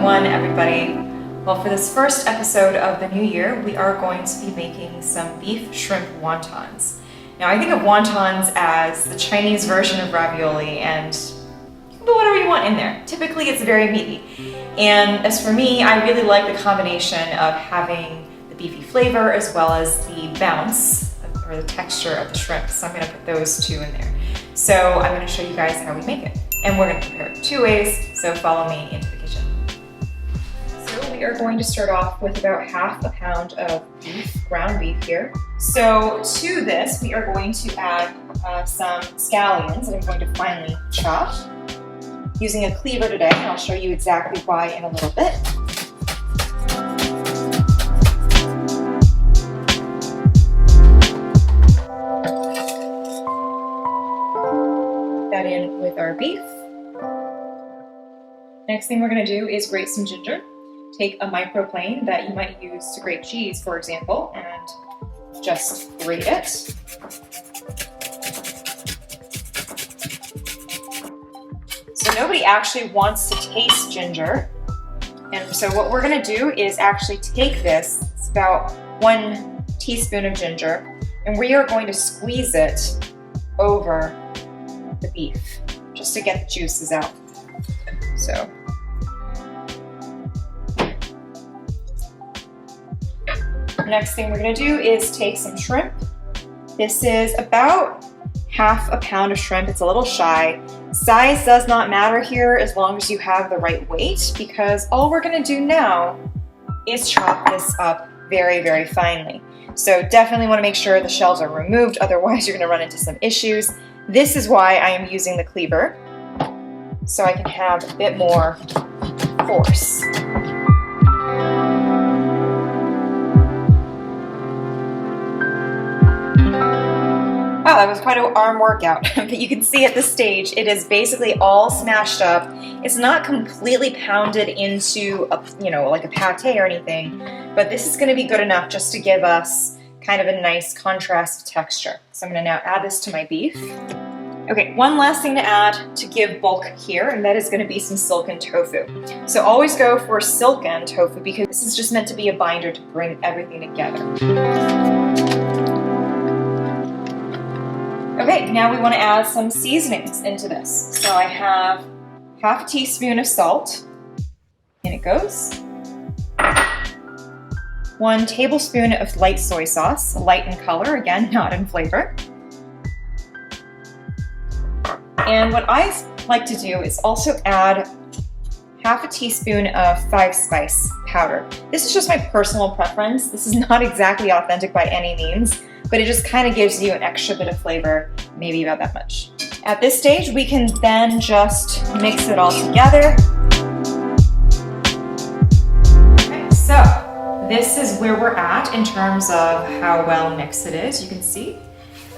2021, everybody. Well, for this first episode of the new year, we are going to be making some beef shrimp wontons. Now, I think of wontons as the Chinese version of ravioli, and you can put whatever you want in there. Typically, it's very meaty. And as for me, I really like the combination of having the beefy flavor as well as the bounce or the texture of the shrimp. So I'm going to put those two in there. So I'm going to show you guys how we make it. And we're going to prepare it two ways, so follow me into the kitchen. So we are going to start off with about half a pound of beef, ground beef here. So to this, we are going to add some scallions that I'm going to finely chop using a cleaver today, and I'll show you exactly why in a little bit. That in with our beef. Next thing we're going to do is grate some ginger. Take a microplane that you might use to grate cheese, for example, and just grate it. So nobody actually wants to taste ginger. And so what we're going to do is actually take this, it's about 1 teaspoon of ginger, and we are going to squeeze it over the beef just to get the juices out. So next thing we're going to do is take some shrimp. This is about half a pound of shrimp. It's a little shy. Size does not matter here as long as you have the right weight, because all we're going to do now is chop this up very, very finely. So definitely want to make sure the shells are removed, otherwise you're going to run into some issues. This is why I am using the cleaver, so I can have a bit more force. Wow, that was quite an arm workout, but you can see at this stage, it is basically all smashed up. It's not completely pounded into a, like a pate or anything, but this is gonna be good enough just to give us kind of a nice contrast texture. So I'm gonna now add this to my beef. Okay, one last thing to add to give bulk here, and that is gonna be some silken tofu. So always go for silken tofu because this is just meant to be a binder to bring everything together. Okay, now we want to add some seasonings into this. So I have half a teaspoon of salt, in it goes. 1 tablespoon of light soy sauce, light in color, again, not in flavor. And what I like to do is also add half a teaspoon of 5 spice powder. This is just my personal preference. This is not exactly authentic by any means, but it just kind of gives you an extra bit of flavor, maybe about that much. At this stage, we can then just mix it all together. Okay, so this is where we're at in terms of how well mixed it is. You can see,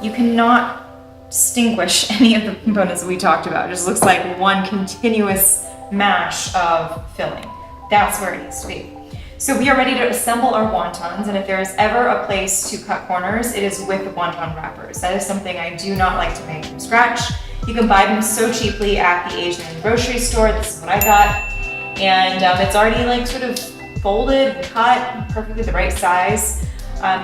you cannot distinguish any of the components that we talked about. It just looks like one continuous mash of filling. That's where it needs to be. So we are ready to assemble our wontons, and if there is ever a place to cut corners, it is with the wonton wrappers. That is something I do not like to make from scratch. You can buy them so cheaply at the Asian grocery store. This is what I got. And it's already like sort of folded, cut, perfectly the right size.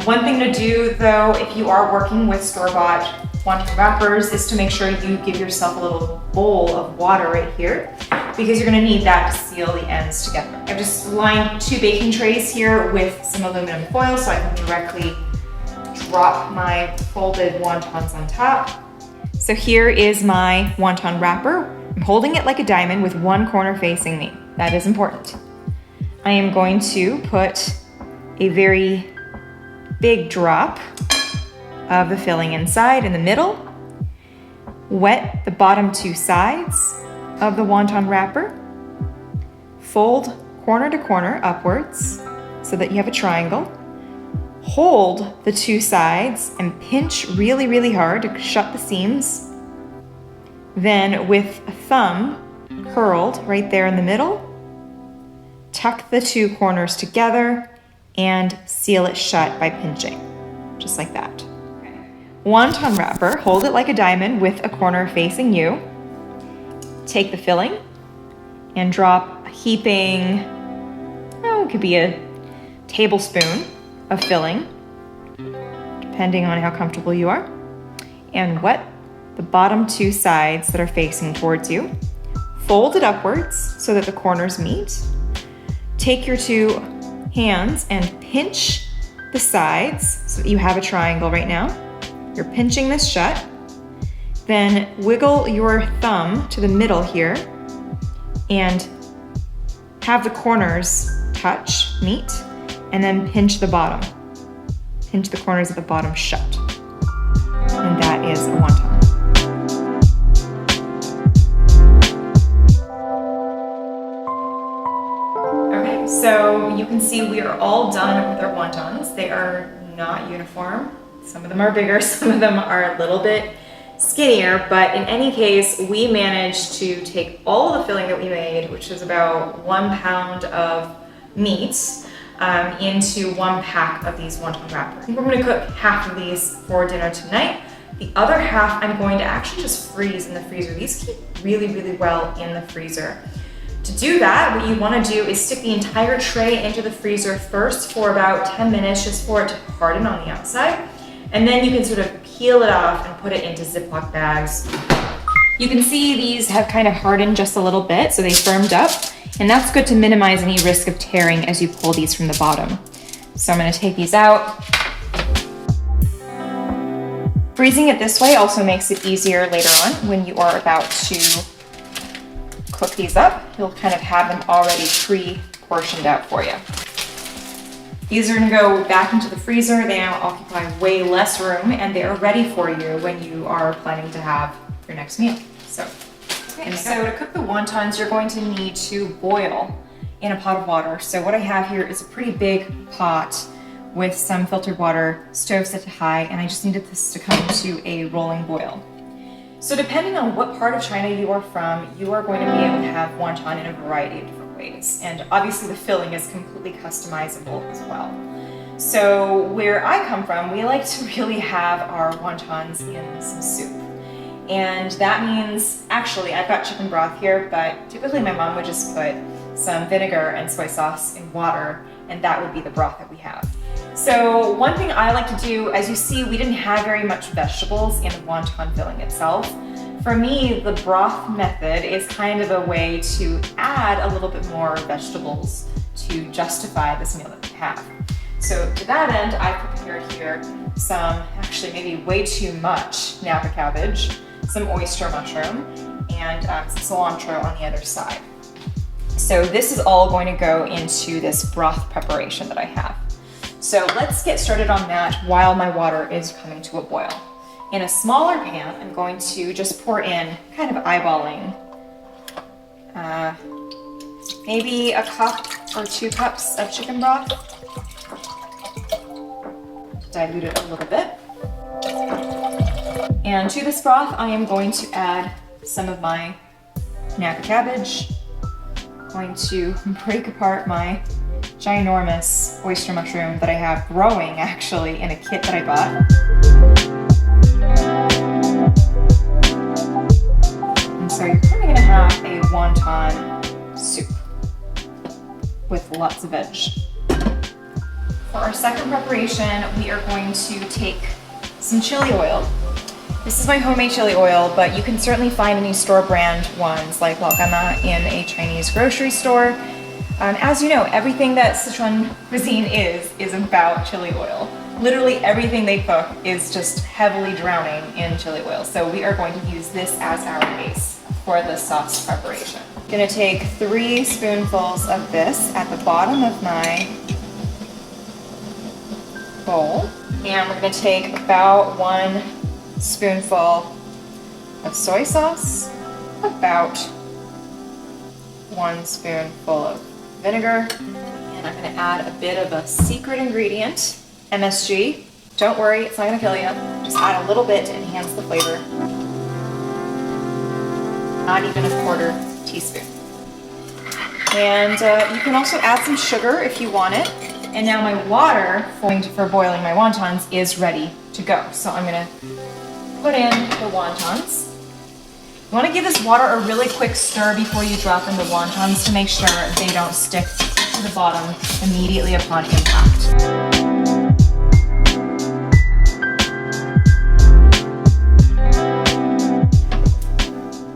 One thing to do though, if you are working with store-bought wonton wrappers, is to make sure you give yourself a little bowl of water right here, because you're gonna need that to seal the ends together. I've just lined 2 baking trays here with some aluminum foil so I can directly drop my folded wontons on top. So here is my wonton wrapper. I'm holding it like a diamond with one corner facing me. That is important. I am going to put a very big drop of the filling inside in the middle, wet the bottom 2 sides of the wonton wrapper, fold corner to corner upwards so that you have a triangle, hold the 2 sides and pinch really, really hard to shut the seams. Then with a thumb curled right there in the middle, tuck the 2 corners together and seal it shut by pinching, just like that. Wonton wrapper, hold it like a diamond with a corner facing you. Take the filling and drop a heaping, oh, it could be a tablespoon of filling, depending on how comfortable you are, and wet the bottom two sides that are facing towards you. Fold it upwards so that the corners meet. Take your two hands and pinch the sides so that you have a triangle right now. You're pinching this shut. Then wiggle your thumb to the middle here and have the corners touch, meet, and then pinch the bottom. Pinch the corners of the bottom shut. And that is a wonton. Okay, so you can see we are all done with our wontons. They are not uniform. Some of them are bigger, some of them are a little bit skinnier, but in any case, we managed to take all the filling that we made, which is about 1 pound of meat, into 1 pack of these wonton wrappers. I think we're going to cook half of these for dinner tonight. The other half I'm going to actually just freeze in the freezer. These keep really, really well in the freezer. To do that, what you want to do is stick the entire tray into the freezer first for about 10 minutes, just for it to harden on the outside. And then you can sort of peel it off and put it into Ziploc bags. You can see these have kind of hardened just a little bit, so they firmed up. And that's good to minimize any risk of tearing as you pull these from the bottom. So I'm going to take these out. Freezing it this way also makes it easier later on when you are about to cook these up. You'll kind of have them already pre-portioned out for you. These are going to go back into the freezer. They now occupy way less room, and they are ready for you when you are planning to have your next meal. So to cook the wontons, you're going to need to boil in a pot of water. So what I have here is a pretty big pot with some filtered water, stove set to high, and I just needed this to come to a rolling boil. So depending on what part of China you are from, you are going to be able to have wonton in a variety of different ways. And obviously the filling is completely customizable as well. So where I come from, we like to really have our wontons in some soup. And that means, actually, I've got chicken broth here, but typically my mom would just put some vinegar and soy sauce in water, and that would be the broth that we have. So one thing I like to do, as you see, we didn't have very much vegetables in the wonton filling itself. For me, the broth method is kind of a way to add a little bit more vegetables to justify this meal that we have. So to that end, I prepared here some, actually maybe way too much napa cabbage, some oyster mushroom, and some cilantro on the other side. So this is all going to go into this broth preparation that I have. So let's get started on that while my water is coming to a boil. In a smaller pan, I'm going to just pour in, kind of eyeballing, maybe a cup or 2 cups of chicken broth. Dilute it a little bit. And to this broth, I am going to add some of my napa cabbage. I'm going to break apart my ginormous oyster mushroom that I have growing actually in a kit that I bought. And so you're kind of gonna have a wonton soup with lots of veg. For our second preparation, we are going to take some chili oil. This is my homemade chili oil, but you can certainly find any store brand ones like Laogana in a Chinese grocery store. As you know, everything that Sichuan cuisine is about chili oil. Literally everything they cook is just heavily drowning in chili oil. So we are going to use this as our base for the sauce preparation. I'm gonna take 3 spoonfuls of this at the bottom of my bowl. And we're gonna take about 1 spoonful of soy sauce, about 1 spoonful of vinegar, and I'm going to add a bit of a secret ingredient, MSG. Don't worry, it's not going to kill you. Just add a little bit to enhance the flavor. Not even a 1/4 teaspoon. And you can also add some sugar if you want it. And now my water for boiling my wontons is ready to go. So I'm going to put in the wontons. You want to give this water a really quick stir before you drop in the wontons to make sure they don't stick to the bottom immediately upon impact.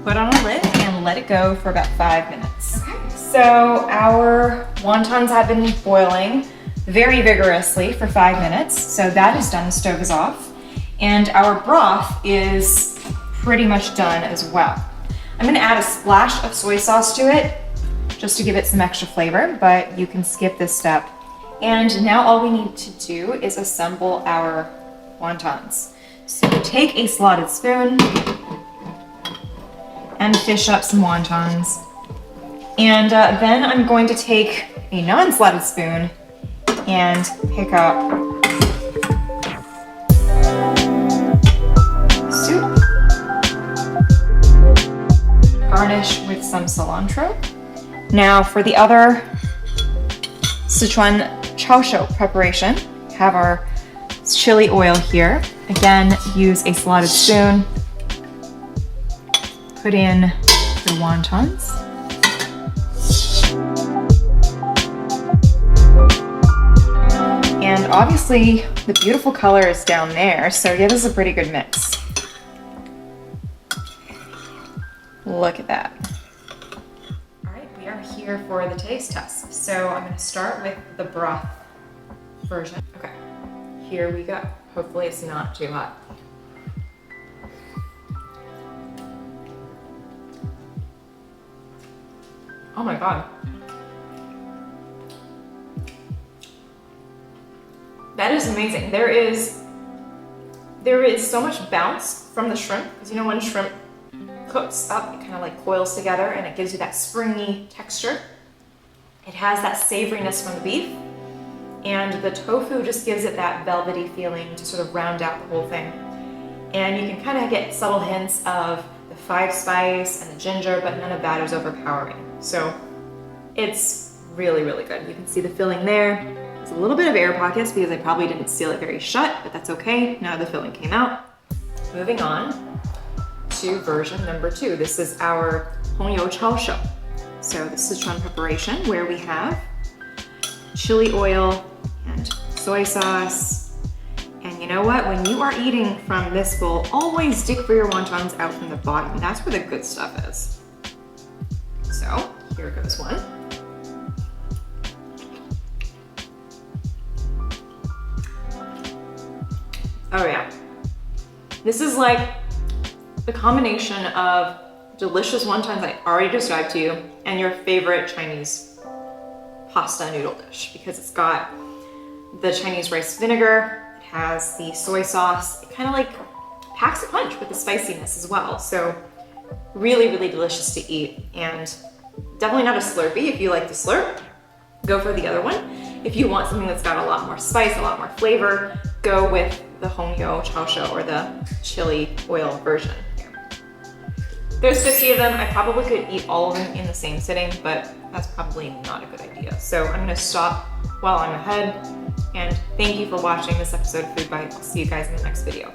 Put on a lid and let it go for about 5 minutes. Okay, so our wontons have been boiling very vigorously for 5 minutes. So that is done, the stove is off. And our broth is pretty much done as well. I'm gonna add a splash of soy sauce to it just to give it some extra flavor, but you can skip this step. And now all we need to do is assemble our wontons. So take a slotted spoon and fish up some wontons. And then I'm going to take a non-slotted spoon and pick up soup. Garnish with some cilantro. Now for the other Sichuan chaoshu preparation, have our chili oil here. Again, use a slotted spoon. Put in the wontons. And obviously the beautiful color is down there, so yeah, this is a pretty good mix. Look at that. All right, we are here for the taste test. So I'm gonna start with the broth version. Okay, here we go. Hopefully it's not too hot. Oh my God. That is amazing. There is so much bounce from the shrimp, because you know when shrimp cooks up, it kind of like coils together and it gives you that springy texture. It has that savoriness from the beef, and the tofu just gives it that velvety feeling to sort of round out the whole thing. And you can kind of get subtle hints of the 5 spice and the ginger, but none of that is overpowering. So it's really, really good. You can see the filling there. There's a little bit of air pockets because I probably didn't seal it very shut, but that's okay. Now the filling came out. Moving on to version number 2. This is our红油抄手. So the Sichuan preparation where we have chili oil and soy sauce. And you know what? When you are eating from this bowl, always dig for your wontons out from the bottom. That's where the good stuff is. So here goes one. Oh yeah. This is like the combination of delicious wontons I already described to you and your favorite Chinese pasta noodle dish, because it's got the Chinese rice vinegar, it has the soy sauce, it kind of like packs a punch with the spiciness as well. So really, really delicious to eat, and definitely not a Slurpee. If you like to slurp, go for the other one. If you want something that's got a lot more spice, a lot more flavor, go with the红油抄手or the chili oil version. There's 50 of them. I probably could eat all of them in the same sitting, but that's probably not a good idea. So I'm gonna stop while I'm ahead, and thank you for watching this episode of Food Bites. I'll see you guys in the next video.